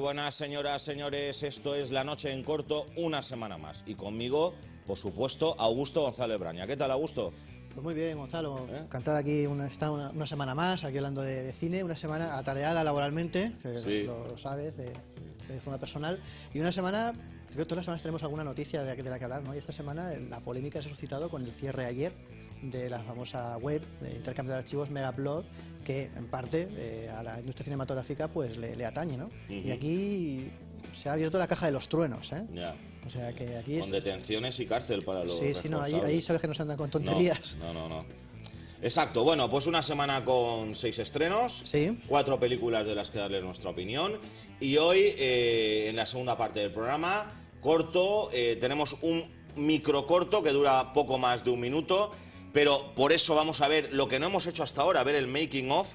buenas, señoras, señores. Esto es La Noche en Corto, una semana más. Y conmigo, por supuesto, Augusto González Braña. ¿Qué tal, Augusto? Pues muy bien, Gonzalo. Encantada aquí una semana más, aquí hablando de cine, una semana atareada laboralmente, Sí. lo sabes, de forma personal, y una semana, creo que todas las semanas tenemos alguna noticia de la que hablar, ¿no? Y esta semana la polémica se ha suscitado con el cierre ayer de la famosa web de intercambio de archivos Megaupload, que en parte a la industria cinematográfica pues le atañe, ¿no? Y aquí se ha abierto la caja de los truenos, ¿eh? Ya. O sea que aquí Con detenciones y cárcel para los sí, no, ahí sabes que no se andan con tonterías. No. Exacto, bueno, pues una semana con 6 estrenos, Sí. 4 películas de las que darles nuestra opinión. Y hoy, en la segunda parte del programa, corto, tenemos un microcorto que dura poco más de un minuto. Pero por eso vamos a ver lo que no hemos hecho hasta ahora, ver el making of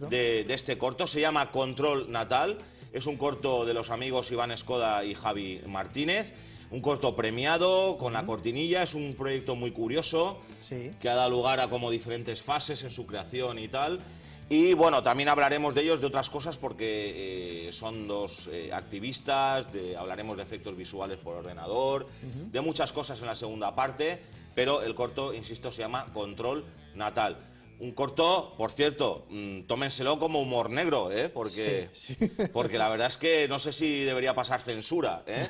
de este corto. Se llama Control Natal. Es un corto de los amigos Iván Escoda y Javi Martínez. Un corto premiado, con la cortinilla. Es un proyecto muy curioso, que ha dado lugar a como diferentes fases en su creación y tal. Y bueno, también hablaremos de ellos, de otras cosas, porque son dos activistas, hablaremos de efectos visuales por ordenador, de muchas cosas en la segunda parte, pero el corto, insisto, se llama Control Natal. Un corto, por cierto, tómenselo como humor negro, ¿eh? Porque la verdad es que no sé si debería pasar censura, ¿eh?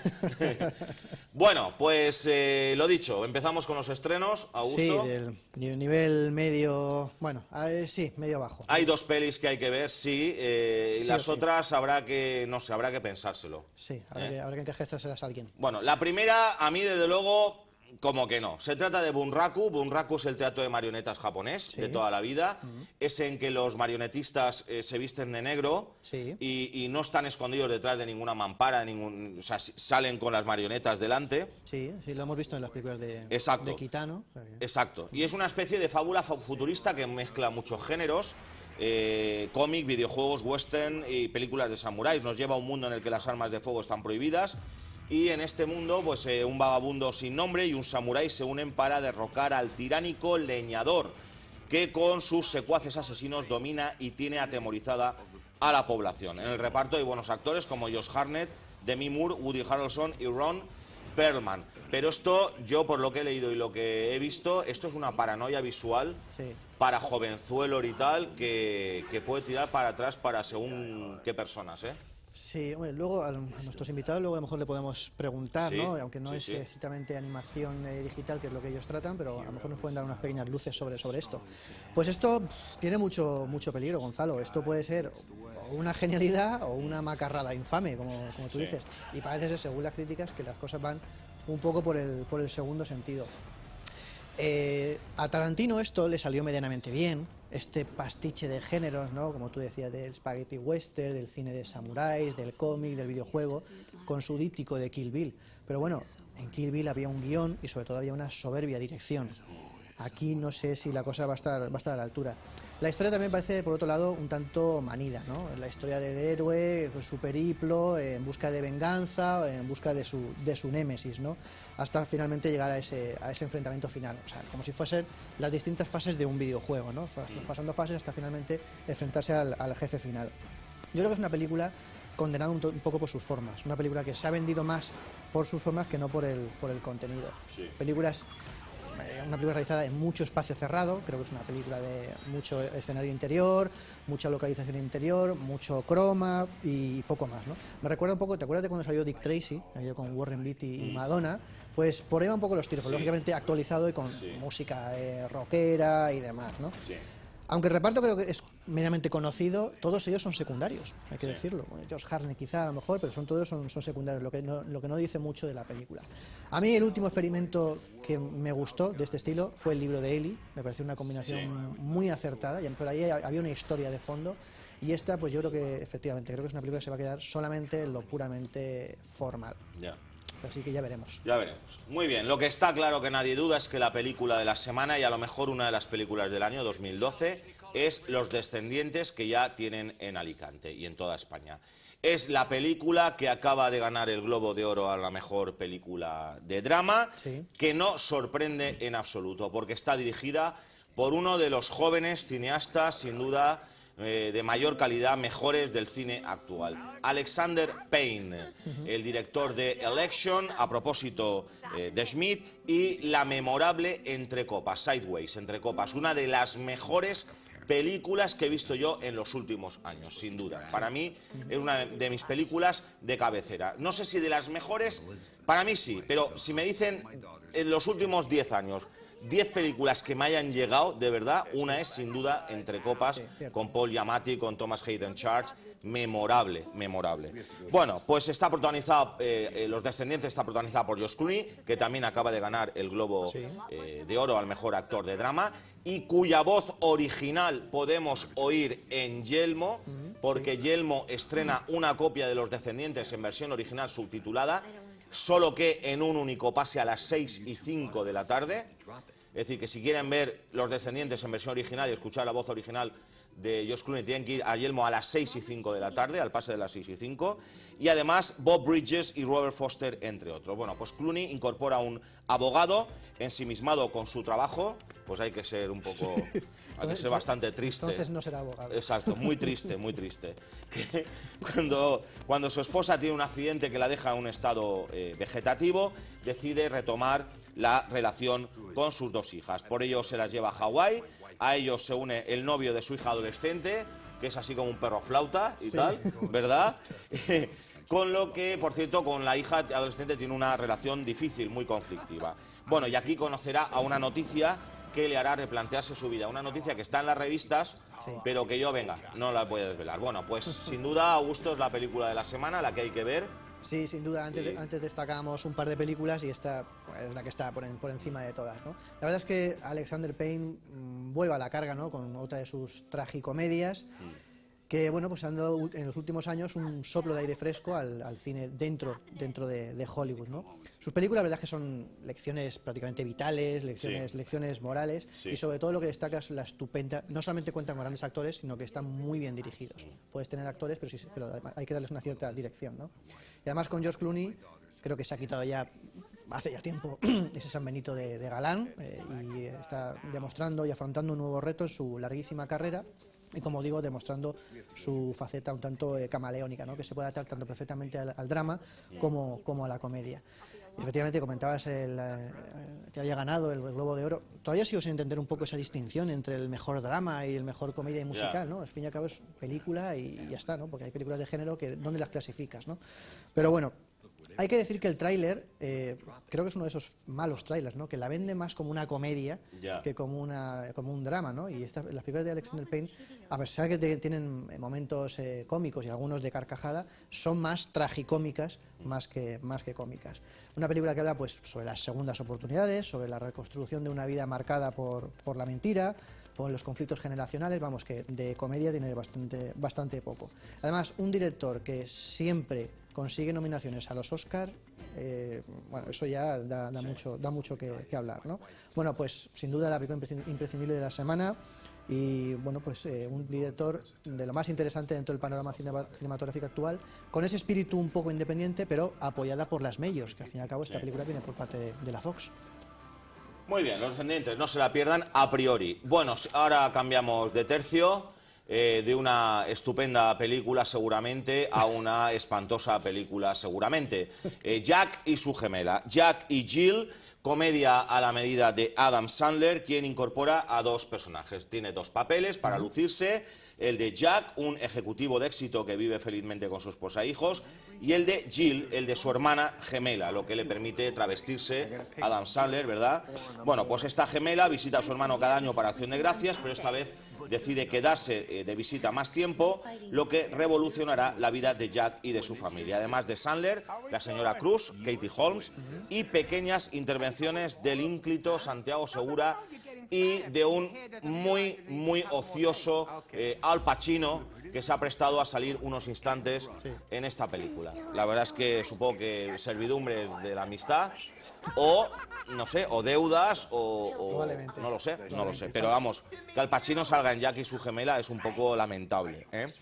Bueno, pues lo dicho, empezamos con los estrenos, Augusto. Sí, del nivel medio, bueno, sí, medio bajo. Hay 2 pelis que hay que ver, sí, y las otras habrá que, no sé, habrá que pensárselo. Sí, habrá que encajárselas a alguien. Bueno, la primera, a mí desde luego, como que no. Se trata de Bunraku. Bunraku es el teatro de marionetas japonés de toda la vida. Es en que los marionetistas se visten de negro y no están escondidos detrás de ninguna mampara, o sea, salen con las marionetas delante. Sí, lo hemos visto en las películas de Kitano. Exacto. Y es una especie de fábula futurista que mezcla muchos géneros. Cómic, videojuegos, western y películas de samuráis. Nos lleva a un mundo en el que las armas de fuego están prohibidas. Y en este mundo, pues un vagabundo sin nombre y un samurái se unen para derrocar al tiránico leñador, que con sus secuaces asesinos domina y tiene atemorizada a la población. En el reparto hay buenos actores como Josh Hartnett, Demi Moore, Woody Harrelson y Ron Perlman. Pero esto, yo por lo que he leído y lo que he visto, esto es una paranoia visual para jovenzuelo y tal, que puede tirar para atrás para según qué personas, ¿eh? Sí, hombre, luego a nuestros invitados luego a lo mejor le podemos preguntar, ¿no? Aunque no es estrictamente animación digital, que es lo que ellos tratan, pero a lo mejor nos pueden dar unas pequeñas luces sobre esto. Pues esto tiene mucho peligro, Gonzalo. Esto puede ser una genialidad o una macarrada infame, como tú dices. Y parece ser, según las críticas, que las cosas van un poco por el segundo sentido. A Tarantino esto le salió medianamente bien, este pastiche de géneros, ¿no? Como tú decías, del spaghetti western, del cine de samuráis, del cómic, del videojuego, con su díptico de Kill Bill. Pero bueno, en Kill Bill había un guión y sobre todo había una soberbia dirección. Aquí no sé si la cosa va a estar a la altura. La historia también parece, por otro lado, un tanto manida, ¿no? La historia del héroe, su periplo, en busca de venganza, en busca de su némesis, ¿no? Hasta finalmente llegar a ese enfrentamiento final. O sea, como si fuesen las distintas fases de un videojuego, ¿no? Pasando fases hasta finalmente enfrentarse al jefe final. Yo creo que es una película condenada un poco por sus formas. Una película que se ha vendido más por sus formas que no por el contenido. Una película realizada en mucho espacio cerrado, creo que es una película de mucho escenario interior, mucha localización interior, mucho croma y poco más, ¿no? Me recuerda un poco, ¿te acuerdas de cuando salió Dick Tracy, con Warren Beatty y Madonna? Pues por ahí va un poco los tiros, lógicamente actualizado y con música rockera y demás, ¿no? Aunque el reparto creo que es medianamente conocido, todos ellos son secundarios, hay que decirlo. Bueno, Josh Hartnett quizá a lo mejor, pero todos son secundarios, lo que no dice mucho de la película. A mí el último experimento que me gustó de este estilo fue el libro de Eli, me pareció una combinación muy acertada, pero ahí había una historia de fondo, y esta pues yo creo que efectivamente, creo que es una película que se va a quedar solamente en lo puramente formal. Así que ya veremos. Ya veremos. Muy bien, lo que está claro que nadie duda es que la película de la semana, y a lo mejor una de las películas del año 2012, es Los Descendientes, que ya tienen en Alicante y en toda España. Es la película que acaba de ganar el Globo de Oro a la mejor película de drama, que no sorprende en absoluto, porque está dirigida por uno de los jóvenes cineastas, sin duda, de mayor calidad, mejores del cine actual. Alexander Payne, el director de Election, a propósito de Schmidt, y la memorable Entre Copas, Sideways, Entre Copas, una de las mejores películas que he visto yo en los últimos años, sin duda. Para mí es una de mis películas de cabecera. No sé si de las mejores, para mí sí, pero si me dicen en los últimos 10 años, 10 películas que me hayan llegado, de verdad, una es sin duda Entre Copas, con Paul Giamatti, con Thomas Hayden Church, memorable, memorable. Bueno, pues está protagonizado, Los Descendientes está protagonizada por George Clooney, que también acaba de ganar el Globo de Oro al mejor actor de drama, y cuya voz original podemos oír en Yelmo, porque Yelmo estrena una copia de Los Descendientes en versión original subtitulada, solo que en un único pase a las 6:05 de la tarde. Es decir, que si quieren ver Los Descendientes en versión original y escuchar la voz original de George Clooney, tienen que ir a Yelmo a las 6:05 de la tarde, al pase de las 6:05. Y además Bob Bridges y Robert Foster, entre otros. Bueno, pues Clooney incorpora a un abogado ensimismado con su trabajo. Pues hay que ser un poco, hay que ser bastante triste. Entonces no será abogado. Exacto, muy triste, muy triste. Que cuando su esposa tiene un accidente que la deja en un estado vegetativo, decide retomar la relación con sus dos hijas. Por ello se las lleva a Hawái, a ellos se une el novio de su hija adolescente, que es así como un perro flauta y tal, ¿verdad? Con lo que, por cierto, con la hija adolescente tiene una relación difícil, muy conflictiva. Bueno, y aquí conocerá a una noticia que le hará replantearse su vida. Una noticia que está en las revistas, pero que yo, venga, no la voy a desvelar. Bueno, pues sin duda, Augusto, es la película de la semana, la que hay que ver. Sí, sin duda, antes destacábamos un par de películas y esta es la que está por encima de todas, ¿no? La verdad es que Alexander Payne vuelve a la carga, ¿no?, con otra de sus tragicomedias, que bueno, pues han dado en los últimos años un soplo de aire fresco al cine dentro de Hollywood, ¿no? Sus películas, la verdad es que son lecciones prácticamente vitales, lecciones morales, y sobre todo lo que destaca es la estupenda, no solamente cuentan con grandes actores, sino que están muy bien dirigidos. Puedes tener actores, pero hay que darles una cierta dirección, ¿no? Y además con George Clooney, creo que se ha quitado ya, hace ya tiempo, ese San Benito de galán, y está demostrando y afrontando un nuevo reto en su larguísima carrera. Y como digo, demostrando su faceta un tanto camaleónica, ¿no?, que se puede adaptar tanto perfectamente al drama como a la comedia. Y efectivamente comentabas que había ganado el Globo de Oro. Todavía sigo sin entender un poco esa distinción entre el mejor drama y el mejor comedia y musical, ¿no? Al fin y al cabo es película y ya está, ¿no? Porque hay películas de género que ¿dónde las clasificas, no? Pero bueno, hay que decir que el tráiler, creo que es uno de esos malos trailers, ¿no?, que la vende más como una comedia que como un drama, ¿no? Y las películas de Alexander Payne, a pesar de que tienen momentos cómicos y algunos de carcajada, son más tragicómicas más que cómicas. Una película que habla pues sobre las segundas oportunidades, sobre la reconstrucción de una vida marcada por la mentira, por los conflictos generacionales. Vamos, que de comedia tiene bastante poco. Además, un director que siempre consigue nominaciones a los Oscar, bueno, eso ya da mucho que hablar, ¿no? Bueno, pues sin duda la película imprescindible de la semana, y bueno, pues un director de lo más interesante dentro del panorama cinematográfico actual, con ese espíritu un poco independiente, pero apoyada por las Majors, que al fin y al cabo esta película viene por parte de la Fox. Muy bien, Los Descendientes, no se la pierdan a priori. Bueno, ahora cambiamos de tercio, de una estupenda película seguramente a una espantosa película seguramente. Jack y su gemela, Jack y Jill, comedia a la medida de Adam Sandler, quien incorpora a dos personajes. Tiene dos papeles para lucirse: el de Jack, un ejecutivo de éxito que vive felizmente con su esposa e hijos, y el de Jill, el de su hermana gemela, lo que le permite travestirse Adam Sandler, ¿verdad? Bueno, pues esta gemela visita a su hermano cada año para Acción de Gracias, pero esta vez decide quedarse de visita más tiempo, lo que revolucionará la vida de Jack y de su familia. Además de Sandler, la señora Cruz, Katie Holmes, y pequeñas intervenciones del ínclito Santiago Segura y de un muy ocioso Al Pacino, que se ha prestado a salir unos instantes en esta película. La verdad es que supongo que servidumbres de la amistad, o no sé, o deudas, o no lo sé, pero vamos, que Al Pacino salga en Jack y su gemela es un poco lamentable, ¿eh?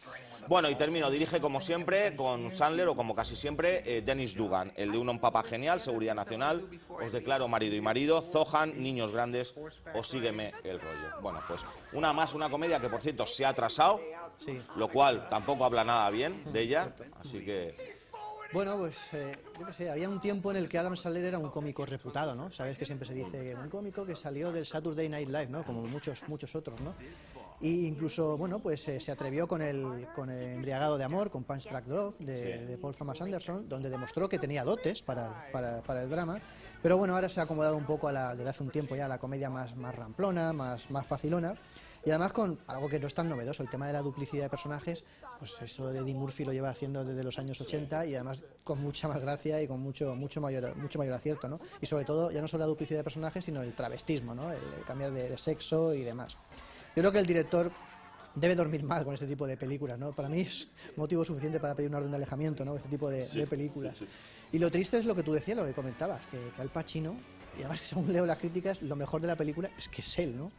Bueno, y termino. Dirige, como siempre, con Sandler, o como casi siempre, Dennis Dugan, el de Un Papá Genial, Seguridad Nacional, Os declaro marido y marido, Zohan, Niños Grandes o Sígueme el rollo. Bueno, pues una comedia que, por cierto, se ha atrasado, Sí. Lo cual tampoco habla nada bien de ella, así que... Bueno, pues yo qué sé, había un tiempo en el que Adam Sandler era un cómico reputado, ¿no? Sabes que siempre se dice un cómico que salió del Saturday Night Live, ¿no? Como muchos otros, ¿no? Y incluso, bueno, pues se atrevió con el Embriagado de Amor, con Punch Drunk Love, de Paul Thomas Anderson, donde demostró que tenía dotes para el drama, pero bueno, ahora se ha acomodado un poco desde hace un tiempo ya a la comedia más ramplona, más facilona, y además con algo que no es tan novedoso, el tema de la duplicidad de personajes, pues eso de Eddie Murphy lo lleva haciendo desde los años 80 y además con mucha más gracia y con mucho mayor acierto, ¿no? Y sobre todo, ya no solo la duplicidad de personajes, sino el travestismo, ¿no? El cambiar de sexo y demás. Yo creo que el director debe dormir mal con este tipo de películas, ¿no? Para mí es motivo suficiente para pedir una orden de alejamiento, ¿no? Este tipo de películas. Y lo triste es lo que tú decías, lo que comentabas, que Al Pacino, y además que según leo las críticas, lo mejor de la película es que es él, ¿no?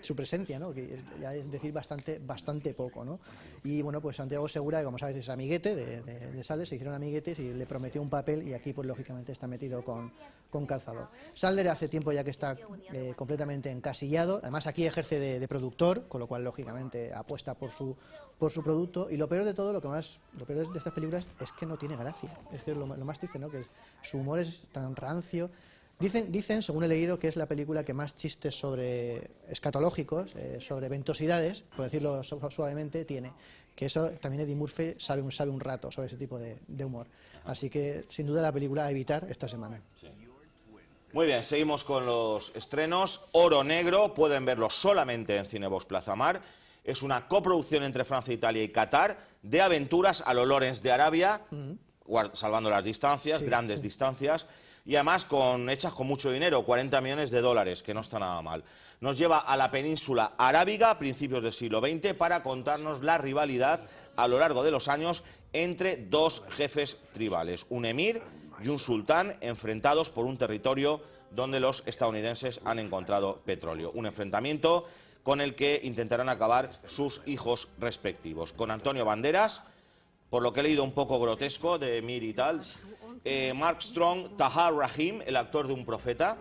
Su presencia, ¿no? Que ya es decir bastante poco, ¿no? Y bueno, pues Santiago Segura, que como sabes es amiguete de Sandler, se hicieron amiguetes y le prometió un papel y aquí pues lógicamente está metido con calzador. Sandler hace tiempo ya que está completamente encasillado, además aquí ejerce de productor, con lo cual lógicamente apuesta por su producto, y lo peor de todo, lo peor de estas películas es que no tiene gracia, es que es lo más triste, ¿no? Que su humor es tan rancio. Dicen, según he leído, que es la película que más chistes sobre escatológicos, sobre ventosidades, por decirlo suavemente, tiene. Que eso también Eddie Murphy sabe un rato sobre ese tipo de humor. Así que, sin duda, la película a evitar esta semana. Sí. Muy bien, seguimos con los estrenos. Oro Negro, pueden verlo solamente en Cinebox Plaza Mar. Es una coproducción entre Francia, Italia y Qatar, de aventuras a lo Lawrence de Arabia, salvando las distancias, grandes distancias, y además hechas con mucho dinero, 40 millones de dólares, que no está nada mal. Nos lleva a la península arábiga a principios del siglo XX para contarnos la rivalidad a lo largo de los años entre dos jefes tribales, un emir y un sultán, enfrentados por un territorio donde los estadounidenses han encontrado petróleo. Un enfrentamiento con el que intentarán acabar sus hijos respectivos. Con Antonio Banderas, por lo que he leído un poco grotesco de Emir y tal, Mark Strong, Tahar Rahim, el actor de Un Profeta,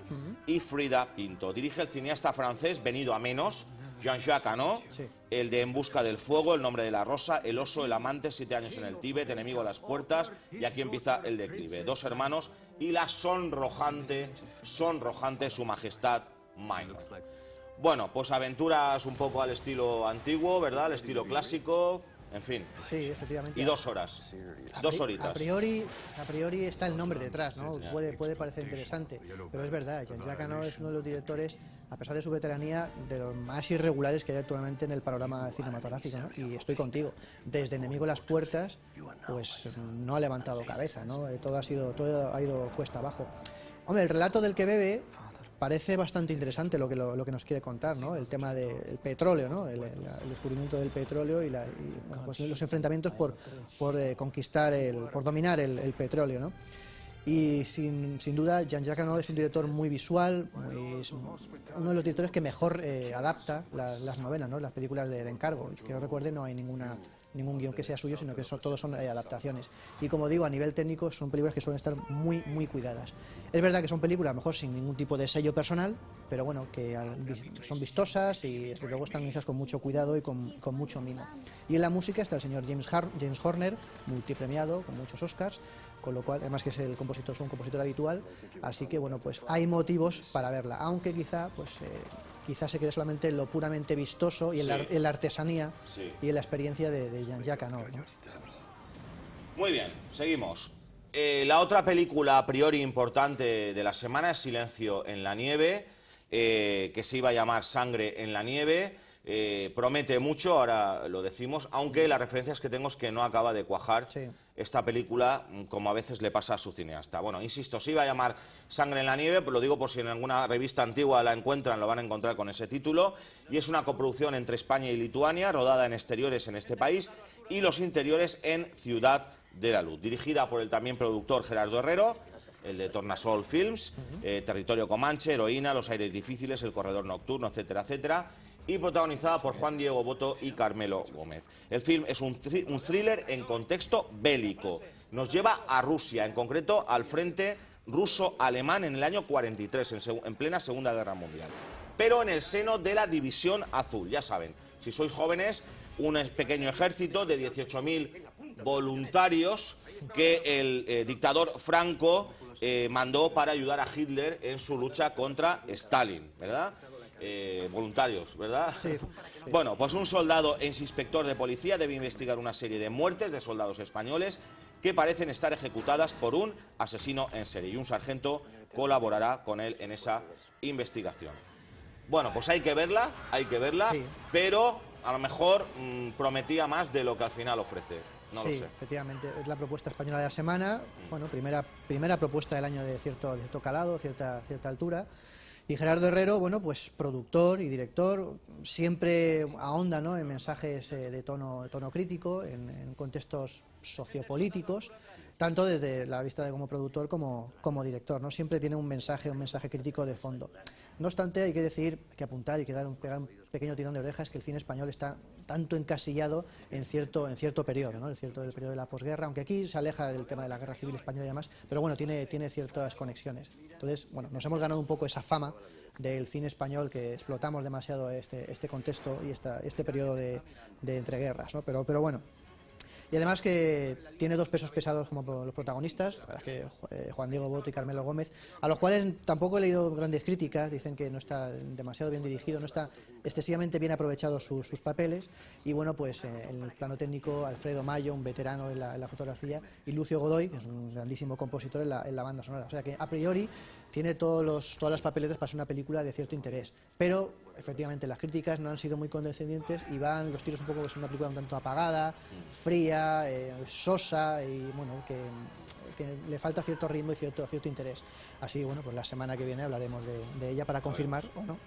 y Frida Pinto. Dirige el cineasta francés venido a menos, Jean-Jacques Hano, el de En busca del fuego, El nombre de la rosa, El oso, El amante, 7 años en el Tíbet, Enemigo a las puertas, y aquí empieza el declive. Dos hermanos y la sonrojante Su Majestad Minor. Bueno, pues aventuras un poco al estilo antiguo, ¿verdad? Al estilo clásico, en fin. Sí, efectivamente. Y 2 horas, 2 horitas. A priori está el nombre detrás, ¿no? Puede parecer interesante, pero es verdad, Jean-Jacques Hano es uno de los directores, a pesar de su veteranía, de los más irregulares que hay actualmente en el panorama cinematográfico, ¿no? Y estoy contigo, desde Enemigo a las puertas, pues no ha levantado cabeza, ¿no? Todo ha ido cuesta abajo. Hombre, el relato del que bebe parece bastante interesante lo que nos quiere contar, ¿no? El tema del petróleo, ¿no? El descubrimiento del petróleo y bueno, pues los enfrentamientos por conquistar, por dominar el petróleo, ¿no? Y sin duda, Jean-Jacques Hano es un director muy visual, es uno de los directores que mejor adapta las novelas, ¿no? Las películas de encargo. Que no recuerde, no hay ningún guión que sea suyo, sino que todos son adaptaciones. Y como digo, a nivel técnico son películas que suelen estar muy cuidadas. Es verdad que son películas, a lo mejor sin ningún tipo de sello personal, pero bueno, que son vistosas y luego están hechas con mucho cuidado y con mucho mimo. Y en la música está el señor James Horner, multipremiado, con muchos Oscars, con lo cual, además que es un compositor habitual, así que bueno, pues hay motivos para verla, aunque quizá se quede solamente en lo puramente vistoso y en la artesanía y en la experiencia de Jean-Jacques Hano, ¿no? Muy bien, seguimos. La otra película a priori importante de la semana es Silencio en la nieve, que se iba a llamar Sangre en la nieve. Promete mucho, ahora lo decimos, aunque las referencias que tengo es que no acaba de cuajar esta película, como a veces le pasa a su cineasta. Bueno, insisto, se iba a llamar Sangre en la nieve, pues lo digo por si en alguna revista antigua la encuentran, lo van a encontrar con ese título, y es una coproducción entre España y Lituania, rodada en exteriores en este país y los interiores en Ciudad de la Luz, dirigida por el también productor Gerardo Herrero, el de Tornasol Films, Territorio Comanche, Heroína, Los aires difíciles, El corredor nocturno, etcétera, etcétera, y protagonizada por Juan Diego Boto y Carmelo Gómez. El film es un thriller en contexto bélico. Nos lleva a Rusia, en concreto al frente ruso-alemán en el año 43, en plena Segunda Guerra Mundial. Pero en el seno de la División Azul, ya saben, si sois jóvenes, un pequeño ejército de 18.000 voluntarios que el dictador Franco mandó para ayudar a Hitler en su lucha contra Stalin, ¿verdad? Voluntarios, ¿verdad? Sí. Bueno, pues un soldado ex inspector de policía debe investigar una serie de muertes de soldados españoles que parecen estar ejecutadas por un asesino en serie, y un sargento colaborará con él en esa investigación. Bueno, pues hay que verla, sí, pero a lo mejor prometía más de lo que al final ofrece. No lo sé. Efectivamente, es la propuesta española de la semana, bueno, primera propuesta del año de cierto calado, cierta altura. Y Gerardo Herrero, bueno, pues productor y director, siempre ahonda, ¿no?, en mensajes de tono crítico, en contextos sociopolíticos, tanto desde la vista de como productor como director, ¿no? Siempre tiene un mensaje crítico de fondo. No obstante, hay que decir, hay que apuntar y pegar un pequeño tirón de orejas, que el cine español está tanto encasillado en cierto periodo, ¿no?, el periodo de la posguerra, aunque aquí se aleja del tema de la guerra civil española y demás, pero bueno, tiene ciertas conexiones. Entonces, bueno, nos hemos ganado un poco esa fama del cine español, que explotamos demasiado este contexto y este periodo de entreguerras, ¿no? Pero bueno. Y además que tiene dos pesos pesados como los protagonistas, que Juan Diego Boto y Carmelo Gómez, a los cuales tampoco he leído grandes críticas. Dicen que no está demasiado bien dirigido, no está excesivamente bien aprovechados sus papeles. Y bueno, pues en el plano técnico, Alfredo Mayo, un veterano en la fotografía, y Lucio Godoy, que es un grandísimo compositor en la banda sonora. O sea que a priori tiene todas las papeletas para ser una película de cierto interés, pero efectivamente las críticas no han sido muy condescendientes y van los tiros un poco, que es una película un tanto apagada, fría, sosa, y bueno, que le falta cierto ritmo y cierto interés. Así, bueno, pues la semana que viene hablaremos de ella para confirmar o no.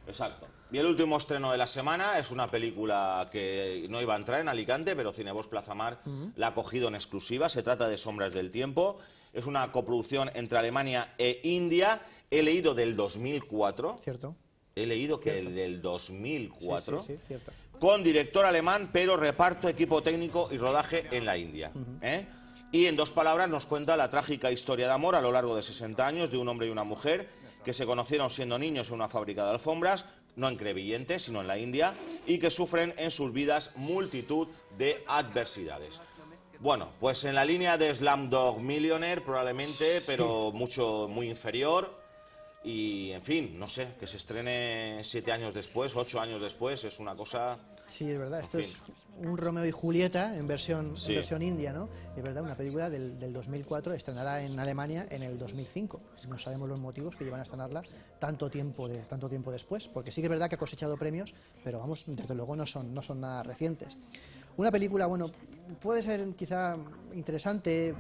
Exacto. Y el último estreno de la semana es una película que no iba a entrar en Alicante, pero Cinebos Plaza Mar la ha cogido en exclusiva. Se trata de Sombras del Tiempo. Es una coproducción entre Alemania e India. He leído del 2004. Cierto. He leído que el del 2004. Sí, cierto. Con director alemán, pero reparto, equipo técnico y rodaje en la India. Y en dos palabras nos cuenta la trágica historia de amor a lo largo de 60 años de un hombre y una mujer que se conocieron siendo niños en una fábrica de alfombras, no en Crevillente, sino en la India, y que sufren en sus vidas multitud de adversidades. Bueno, pues en la línea de Slumdog Millionaire probablemente, pero muy inferior. Y, en fin, no sé, que se estrene 7 años después, 8 años después, es una cosa... Sí, es verdad, esto es un Romeo y Julieta en versión india, ¿no? Es verdad, una película del 2004, estrenada en Alemania en el 2005. No sabemos los motivos que llevan a estrenarla tanto tiempo después, porque sí que es verdad que ha cosechado premios, pero vamos, desde luego no son nada recientes. Una película, bueno, puede ser quizá interesante,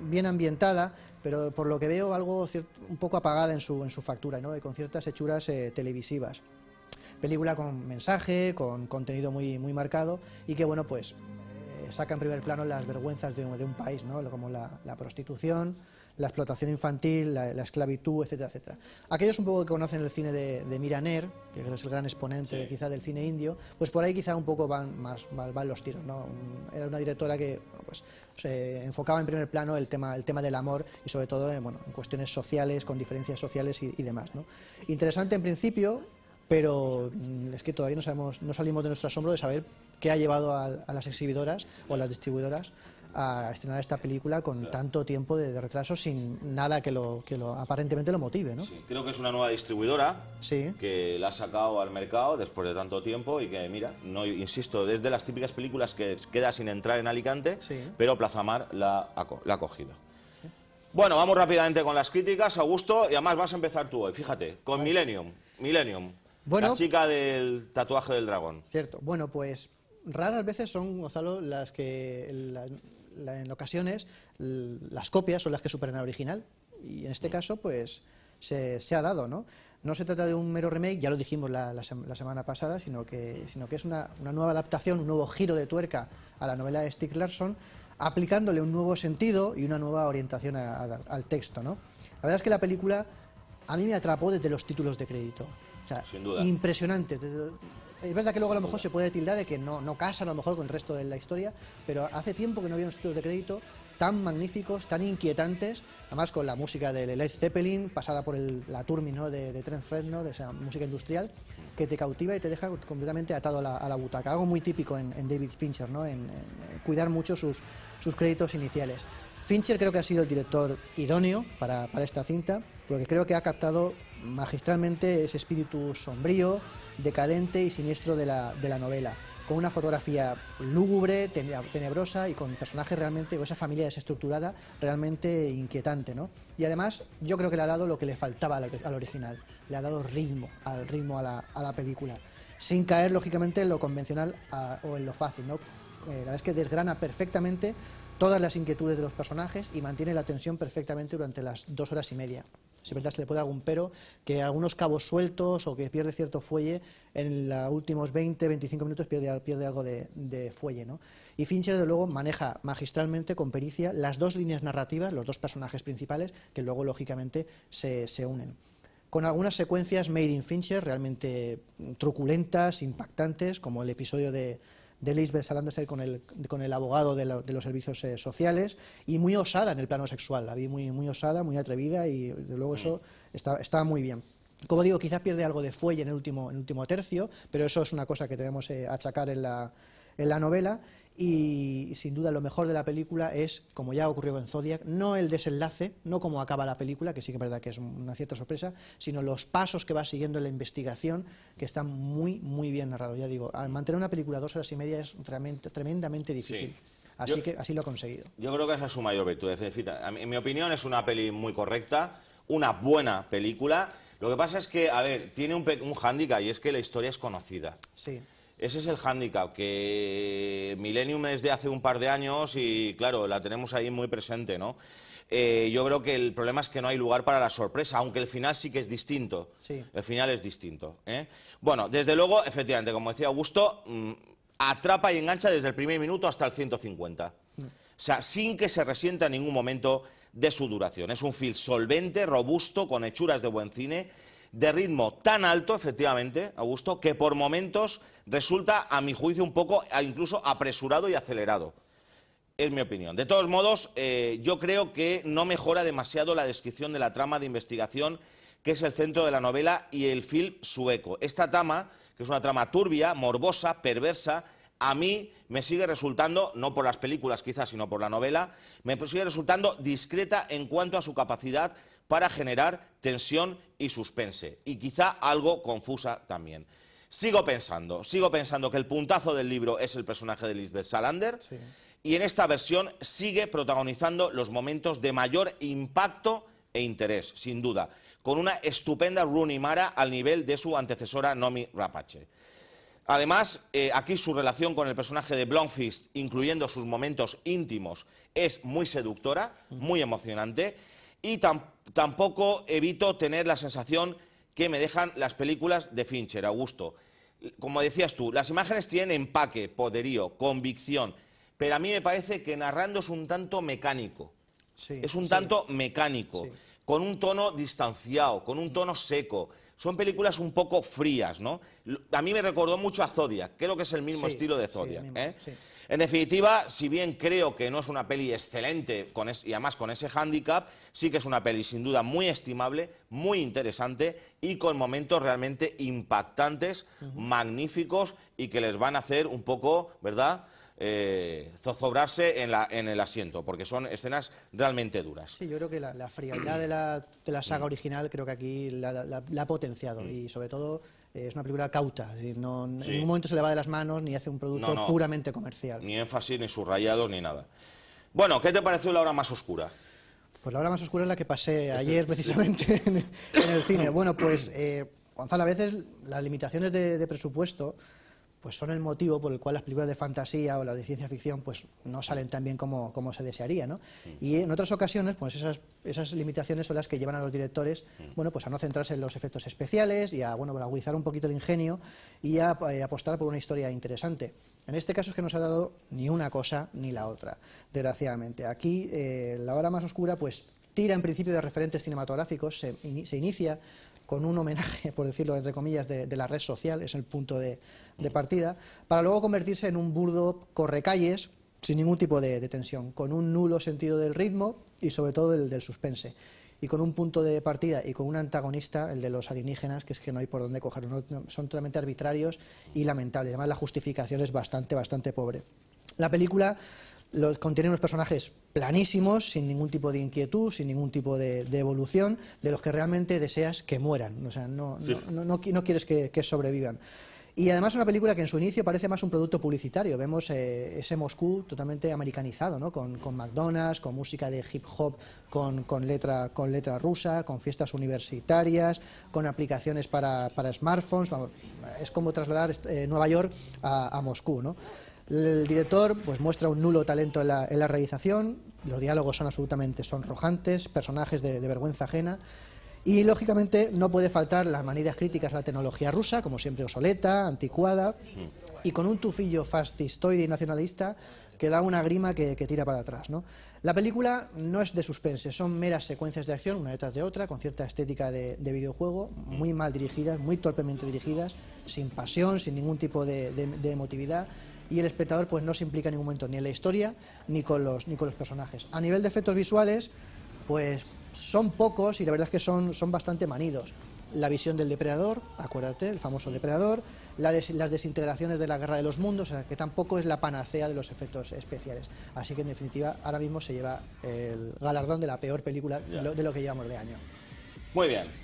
bien ambientada, pero por lo que veo algo un poco apagada en su factura, ¿no?, y con ciertas hechuras televisivas. Película con mensaje, con contenido muy marcado, y que, bueno, pues saca en primer plano las vergüenzas de un país, ¿no?, como la prostitución, la explotación infantil, la esclavitud, etcétera, etcétera. Aquellos un poco que conocen el cine de Miraner, que es el gran exponente quizá del cine indio, pues por ahí quizá un poco van los tiros, ¿no? Era una directora que, bueno, pues se enfocaba en primer plano el tema del amor, y sobre todo en cuestiones sociales, con diferencias sociales y demás, ¿no? Interesante en principio, pero es que todavía no salimos de nuestro asombro de saber qué ha llevado a las exhibidoras o a las distribuidoras a estrenar esta película con tanto tiempo de retraso, sin nada que aparentemente lo motive, ¿no? Sí, creo que es una nueva distribuidora que la ha sacado al mercado después de tanto tiempo, y que, mira, no, insisto, es de las típicas películas que queda sin entrar en Alicante, pero Plaza Mar la ha cogido. Bueno, vamos rápidamente con las críticas, Augusto, y además vas a empezar tú hoy, fíjate, con Millennium, bueno, la chica del tatuaje del dragón. Cierto, bueno, pues raras veces son, Gonzalo, las que en ocasiones las copias son las que superan al original, y en este caso pues se ha dado, ¿no? No se trata de un mero remake, ya lo dijimos la semana pasada, sino que es una nueva adaptación, un nuevo giro de tuerca a la novela de Stieg Larsson, aplicándole un nuevo sentido y una nueva orientación al texto, ¿no? La verdad es que la película a mí me atrapó desde los títulos de crédito, o sea, sin duda, impresionante. Es verdad que luego a lo mejor se puede tildar de que no casan a lo mejor con el resto de la historia, pero hace tiempo que no había unos títulos de crédito tan magníficos, tan inquietantes, además con la música de Led Zeppelin, pasada por la Turmi, ¿no?, de Trent Reznor, esa música industrial, que te cautiva y te deja completamente atado a la butaca. Algo muy típico en David Fincher, ¿no? En cuidar mucho sus créditos iniciales. Fincher creo que ha sido el director idóneo para esta cinta, porque creo que ha captado magistralmente ese espíritu sombrío, decadente y siniestro de la novela, con una fotografía lúgubre, tenebrosa y con personajes realmente, o esa familia desestructurada, realmente inquietante, ¿no? Y además yo creo que le ha dado lo que le faltaba al original, le ha dado ritmo a la película, sin caer lógicamente en lo convencional o en lo fácil, ¿no? La verdad es que desgrana perfectamente todas las inquietudes de los personajes y mantiene la tensión perfectamente durante las 2 horas y media. Si verdad se le puede dar algún pero, que algunos cabos sueltos o que pierde cierto fuelle, en los últimos 20-25 minutos pierde algo de fuelle, ¿no? Y Fincher, de luego, maneja magistralmente, con pericia, las 2 líneas narrativas, los 2 personajes principales, que luego, lógicamente, se unen. Con algunas secuencias made in Fincher, realmente truculentas, impactantes, como el episodio de Lisbeth Salander con el abogado de los servicios sociales, y muy osada en el plano sexual, la vi muy osada, muy atrevida, y de luego eso estaba muy bien. Como digo, quizás pierde algo de fuelle en el último tercio, pero eso es una cosa que debemos achacar en la novela, y sin duda lo mejor de la película es, como ya ocurrió en Zodiac, no el desenlace, no cómo acaba la película, que sí que es verdad que es una cierta sorpresa, sino los pasos que va siguiendo en la investigación, que están muy bien narrados. Ya digo, mantener una película 2 horas y media es tremendamente difícil. Sí. Así lo ha conseguido. Yo creo que esa es su mayor virtud. En mi opinión es una peli muy correcta, una buena película. Lo que pasa es que, a ver, tiene un hándicap, y es que la historia es conocida. Sí. Ese es el hándicap, que Millennium es de hace un par de años y, claro, la tenemos ahí muy presente, ¿no? Yo creo que el problema es que no hay lugar para la sorpresa, aunque el final sí que es distinto. Sí. El final es distinto, ¿eh? Bueno, desde luego, efectivamente, como decía Augusto, atrapa y engancha desde el primer minuto hasta el 150. O sea, sin que se resienta en ningún momento de su duración. Es un film solvente, robusto, con hechuras de buen cine, de ritmo tan alto, efectivamente, Augusto, que por momentos resulta, a mi juicio, un poco incluso apresurado y acelerado. Es mi opinión. De todos modos, yo creo que no mejora demasiado la descripción de la trama de investigación, que es el centro de la novela y el film sueco. Esta trama, que es una trama turbia, morbosa, perversa, a mí me sigue resultando, no por las películas quizás, sino por la novela, me sigue resultando discreta en cuanto a su capacidad para generar tensión y suspense, y quizá algo confusa también. Sigo pensando que el puntazo del libro es el personaje de Lisbeth Salander, sí, y en esta versión sigue protagonizando los momentos de mayor impacto e interés, sin duda, con una estupenda Rooney Mara al nivel de su antecesora Noomi Rapace. Además, aquí su relación con el personaje de Blomqvist, incluyendo sus momentos íntimos, es muy seductora, muy emocionante, y tampoco evito tener la sensación que me dejan las películas de Fincher, Augusto. Como decías tú, las imágenes tienen empaque, poderío, convicción, pero a mí me parece que narrando es un tanto mecánico. Sí, es un tanto mecánico, sí, con un tono distanciado, con un tono seco. Son películas un poco frías, ¿no? A mí me recordó mucho a Zodiac, creo que es el mismo estilo de Zodiac, ¿eh? Sí. En definitiva, si bien creo que no es una peli excelente, y además con ese hándicap, sí que es una peli sin duda muy estimable, muy interesante y con momentos realmente impactantes, magníficos, y que les van a hacer un poco, ¿verdad?, zozobrarse en el asiento, porque son escenas realmente duras. Sí, yo creo que la frialdad de la saga original creo que aquí la ha potenciado, y sobre todo es una película cauta, es decir, no, en ningún momento se le va de las manos ni hace un producto puramente comercial. Ni énfasis, ni subrayados, ni nada. Bueno, ¿qué te pareció La hora más oscura? Pues La hora más oscura es la que pasé ayer precisamente en el cine. Bueno, pues Gonzalo, a veces las limitaciones de presupuesto pues son el motivo por el cual las películas de fantasía o las de ciencia ficción pues no salen tan bien como se desearía, ¿no? Y en otras ocasiones pues esas limitaciones son las que llevan a los directores, bueno, pues a no centrarse en los efectos especiales y a, bueno, a agudizar un poquito el ingenio y a apostar por una historia interesante. En este caso es que no se ha dado ni una cosa ni la otra, desgraciadamente. Aquí La hora más oscura pues tira en principio de referentes cinematográficos, se inicia con un homenaje, por decirlo entre comillas, de la red social, es el punto de partida, para luego convertirse en un burdo correcalles sin ningún tipo de tensión, con un nulo sentido del ritmo y sobre todo del suspense. y con un punto de partida y con un antagonista, el de los alienígenas, que es que no hay por dónde cogerlos, son totalmente arbitrarios y lamentables. Además, la justificación es bastante pobre. La película contiene unos personajes planísimos, sin ningún tipo de inquietud, sin ningún tipo de evolución, de los que realmente deseas que mueran, o sea, no quieres que sobrevivan. Y además una película que en su inicio parece más un producto publicitario. Vemos ese Moscú totalmente americanizado, ¿no? Con McDonald's, con música de hip hop, con letra rusa, con fiestas universitarias, con aplicaciones para smartphones. Vamos, es como trasladar Nueva York a Moscú, ¿no? El director pues muestra un nulo talento en la realización, los diálogos son absolutamente sonrojantes, personajes de vergüenza ajena. Y, lógicamente, no puede faltar las manidas críticas a la tecnología rusa, como siempre obsoleta, anticuada, y con un tufillo fascistoide y nacionalista que da una grima que tira para atrás, ¿no? La película no es de suspense, son meras secuencias de acción, una detrás de otra, con cierta estética de videojuego, muy mal dirigidas, muy torpemente dirigidas, sin pasión, sin ningún tipo de emotividad, y el espectador pues no se implica en ningún momento ni en la historia ni con los personajes. A nivel de efectos visuales, pues son pocos y la verdad es que son bastante manidos. La visión del depredador, acuérdate, el famoso depredador, las desintegraciones de la Guerra de los Mundos, o sea, que tampoco es la panacea de los efectos especiales. Así que, en definitiva, ahora mismo se lleva el galardón de la peor película de lo que llevamos de año. Muy bien.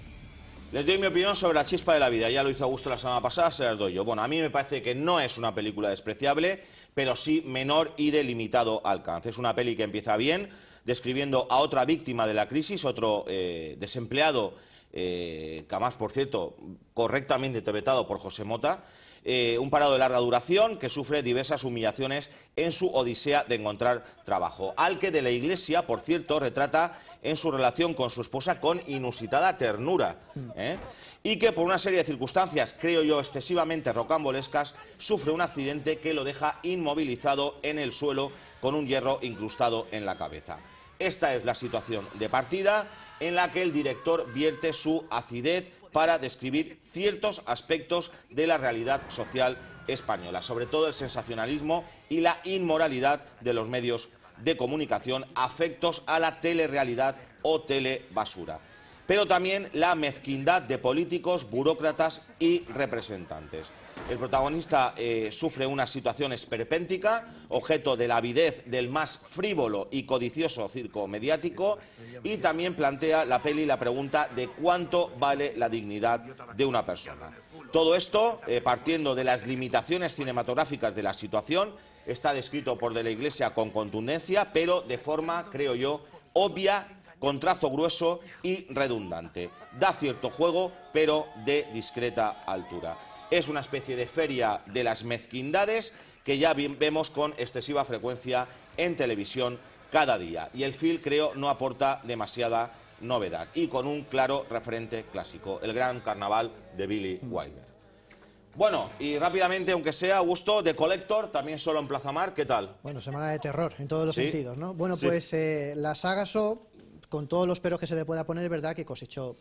Les doy mi opinión sobre La chispa de la vida. Ya lo hizo Augusto la semana pasada, se las doy yo. Bueno, a mí me parece que no es una película despreciable, pero sí menor y de limitado alcance. Es una peli que empieza bien, describiendo a otra víctima de la crisis, otro desempleado, que además, por cierto, correctamente interpretado por José Mota, un parado de larga duración que sufre diversas humillaciones en su odisea de encontrar trabajo. Al que de la Iglesia, por cierto, retrata en su relación con su esposa con inusitada ternura, y que por una serie de circunstancias, creo yo, excesivamente rocambolescas, sufre un accidente que lo deja inmovilizado en el suelo con un hierro incrustado en la cabeza. Esta es la situación de partida en la que el director vierte su acidez para describir ciertos aspectos de la realidad social española, sobre todo el sensacionalismo y la inmoralidad de los medios de comunicación afectos a la telerealidad o telebasura, pero también la mezquindad de políticos, burócratas y representantes. El protagonista sufre una situación esperpéntica, objeto de la avidez del más frívolo y codicioso circo mediático, y también plantea la peli la pregunta de cuánto vale la dignidad de una persona. Todo esto, partiendo de las limitaciones cinematográficas de la situación, está descrito por De la Iglesia con contundencia, pero de forma, creo yo, obvia, con trazo grueso y redundante. Da cierto juego, pero de discreta altura. Es una especie de feria de las mezquindades que ya vemos con excesiva frecuencia en televisión cada día. Y el film, creo, no aporta demasiada novedad. Y con un claro referente clásico, el gran carnaval de Billy Wilder. Bueno, y rápidamente, aunque sea, Augusto, The Collector, también solo en Plaza Mar, ¿qué tal? Bueno, semana de terror, en todos los sentidos, ¿no? Bueno, pues la saga Saw, con todos los peros que se le pueda poner, es verdad que cosechó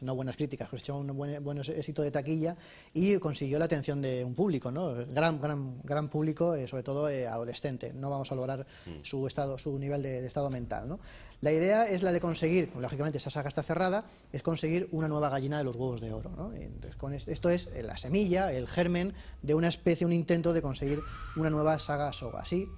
no buenas críticas, cosechó un buen éxito de taquilla y consiguió la atención de un público, ¿no? Gran público, sobre todo adolescente. No vamos a lograr su nivel de estado mental, ¿no? La idea es la de conseguir, lógicamente esa saga está cerrada, es conseguir una nueva gallina de los huevos de oro, ¿no? Entonces, esto es la semilla, el germen de una especie, un intento de conseguir una nueva saga Saw. Así,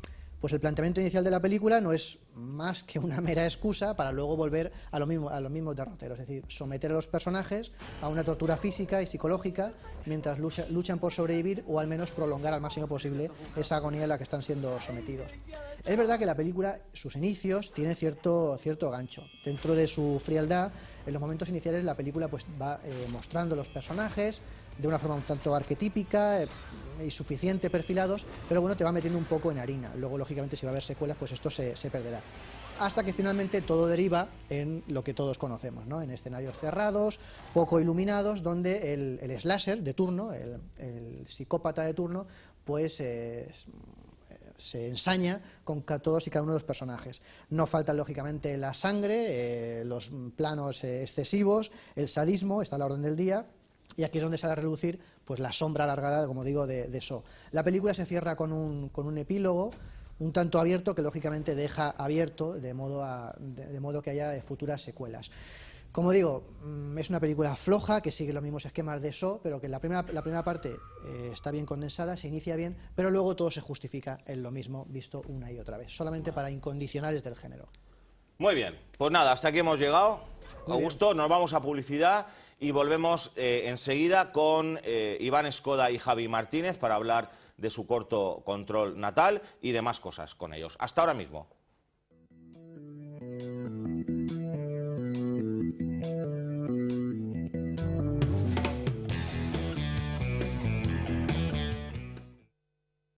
pues el planteamiento inicial de la película no es más que una mera excusa para luego volver a los mismos derroteros, es decir, someter a los personajes a una tortura física y psicológica mientras luchan por sobrevivir o al menos prolongar al máximo posible esa agonía en la que están siendo sometidos. Es verdad que la película, sus inicios, tiene cierto gancho. Dentro de su frialdad, en los momentos iniciales la película pues va mostrando los personajes de una forma un tanto arquetípica y suficiente perfilados, pero bueno, te va metiendo un poco en harina. Luego, lógicamente, si va a haber secuelas, pues esto se perderá. Hasta que finalmente todo deriva en lo que todos conocemos, ¿no? En escenarios cerrados, poco iluminados, donde el slasher de turno, el psicópata de turno, pues se ensaña con todos y cada uno de los personajes. No falta, lógicamente, la sangre, los planos excesivos, el sadismo, está a la orden del día. Y aquí es donde sale a relucir pues la sombra alargada, como digo, de Saw. La película se cierra con un epílogo un tanto abierto que lógicamente deja abierto de modo que haya futuras secuelas. Como digo, es una película floja que sigue los mismos esquemas de Saw, pero que la primera parte está bien condensada, se inicia bien, pero luego todo se justifica en lo mismo visto una y otra vez, solamente para incondicionales del género. Muy bien, pues nada, hasta aquí hemos llegado. Augusto, nos vamos a publicidad y volvemos enseguida con Iván Escoda y Javi Martínez para hablar de su corto Control Natal y demás cosas con ellos. Hasta ahora mismo.